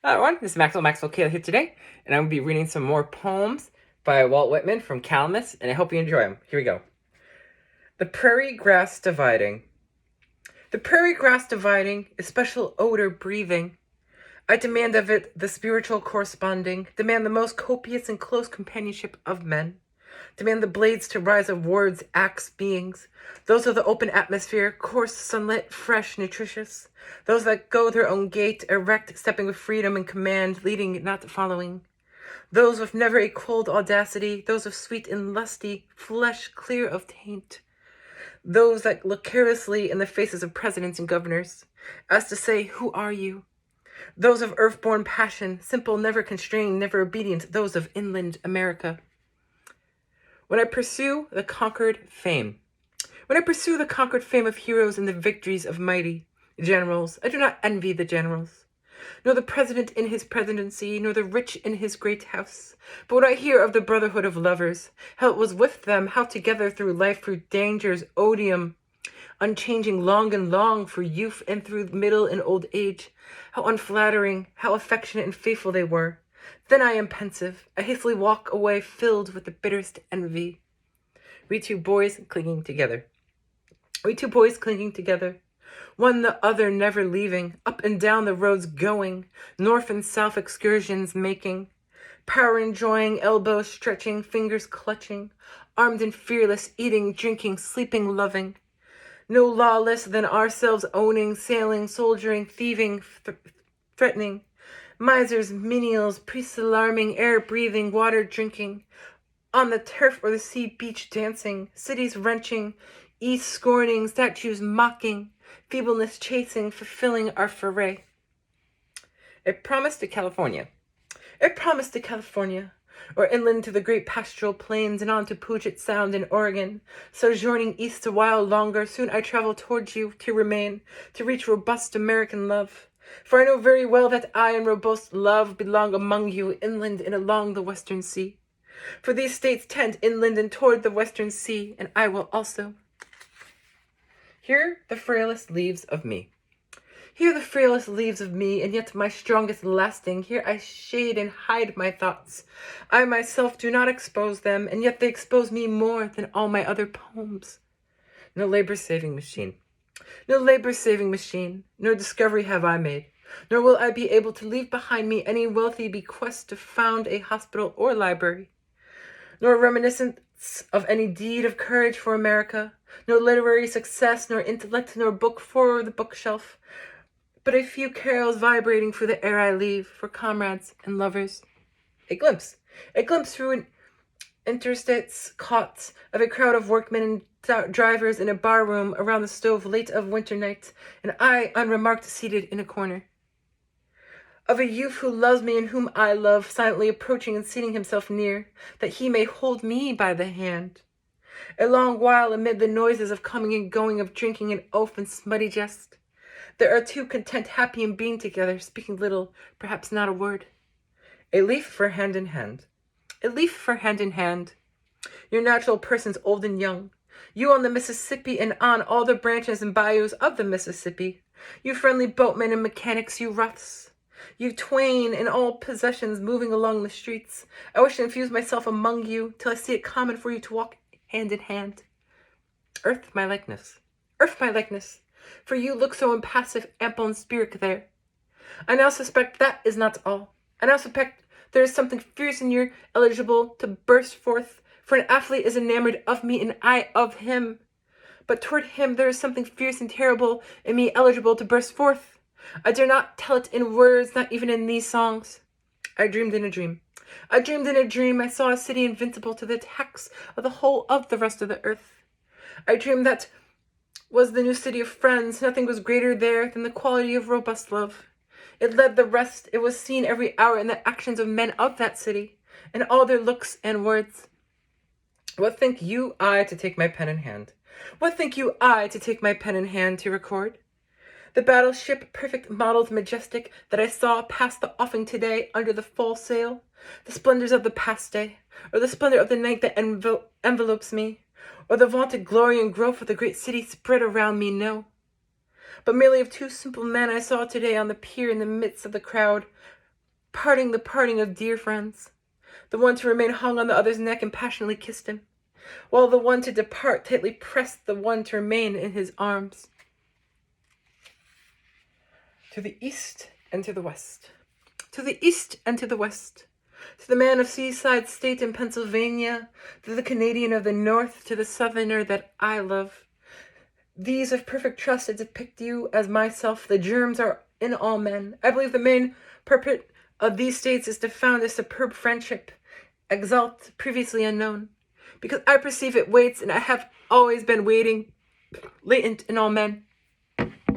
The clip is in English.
Hi everyone, this is Maxwell Kali here today, and I'm going to be reading some more poems by Walt Whitman from Calamus, and I hope you enjoy them. Here we go. The prairie grass dividing. The prairie grass dividing, a special odor breathing. I demand of it the spiritual corresponding, demand the most copious and close companionship of men. Demand the blades to rise of words, acts, beings. Those of the open atmosphere, coarse, sunlit, fresh, nutritious. Those that go their own gait, erect, stepping with freedom and command, leading, not following. Those with never a cold audacity, those of sweet and lusty, flesh clear of taint. Those that look carelessly in the faces of presidents and governors, as to say, who are you? Those of earth-born passion, simple, never constrained, never obedient, those of inland America. When I pursue the conquered fame. When I pursue the conquered fame of heroes and the victories of mighty generals, I do not envy the generals, nor the president in his presidency, nor the rich in his great house. But when I hear of the brotherhood of lovers, how it was with them, how together through life, through dangers, odium, unchanging long and long for youth and through middle and old age, how unflattering, how affectionate and faithful they were, then I am pensive. I hastily walk away filled with the bitterest envy. We two boys clinging together. We two boys clinging together. One the other never leaving, up and down the roads going, north and south excursions making, power enjoying, elbows stretching, fingers clutching, armed and fearless, eating, drinking, sleeping, loving. No lawless than ourselves owning, sailing, soldiering, thieving, threatening. Misers, menials, priests alarming, air breathing, water drinking. On the turf or the sea beach dancing, cities wrenching, east scorning, statues mocking, feebleness chasing, fulfilling our foray. A promise to California. A promise to California, or inland to the great pastoral plains and on to Puget Sound in Oregon, sojourning east a while longer, soon I travel towards you to remain, to reach robust American love. For I know very well that I and robust love belong among you, inland and along the western sea. For these states tend inland and toward the western sea, and I will also. Here the frailest leaves of me. Here the frailest leaves of me, and yet my strongest lasting. Here I shade and hide my thoughts. I myself do not expose them, and yet they expose me more than all my other poems. No labor-saving machine. No labor-saving machine, nor discovery have I made, nor will I be able to leave behind me any wealthy bequest to found a hospital or library, nor reminiscence of any deed of courage for America, nor literary success, nor intellect, nor book for the bookshelf, but a few carols vibrating through the air I leave for comrades and lovers. A glimpse through interstates caught of a crowd of workmen and drivers in a bar room around the stove late of winter night, and I unremarked seated in a corner. Of a youth who loves me and whom I love, silently approaching and seating himself near, that he may hold me by the hand. A long while amid the noises of coming and going, of drinking and oath and smutty jest, there are two content, happy in being together, speaking little, perhaps not a word. A leaf for hand in hand. A leaf for hand in hand. Your natural persons old and young. You on the Mississippi and on all the branches and bayous of the Mississippi. You friendly boatmen and mechanics, you roughs. You twain in all possessions moving along the streets. I wish to infuse myself among you till I see it common for you to walk hand in hand. Earth my likeness. Earth my likeness. For you look so impassive, ample in spirit there. I now suspect that is not all. I now suspect there is something fierce in you, eligible to burst forth, for an athlete is enamored of me and I of him. But toward him there is something fierce and terrible in me, eligible to burst forth. I dare not tell it in words, not even in these songs. I dreamed in a dream. I dreamed in a dream I saw a city invincible to the attacks of the whole of the rest of the earth. I dreamed that was the new city of friends. Nothing was greater there than the quality of robust love. It led the rest. It was seen every hour in the actions of men of that city, in all their looks and words. What think you I to take my pen in hand? What think you I to take my pen in hand to record? The battleship, perfect, modeled, majestic, that I saw pass the offing today under the full sail, the splendors of the past day, or the splendor of the night that envelopes me, or the vaunted glory and growth of the great city spread around me, no. But merely of two simple men I saw today on the pier in the midst of the crowd, parting the parting of dear friends, the one to remain hung on the other's neck and passionately kissed him, while the one to depart tightly pressed the one to remain in his arms. To the east and to the west, to the east and to the west, to the man of seaside state in Pennsylvania, to the Canadian of the north, to the southerner that I love. These of perfect trust I depict you as myself. The germs are in all men. I believe the main purport of these states is to found a superb friendship, exalt previously unknown, because I perceive it waits, and I have always been waiting, latent in all men.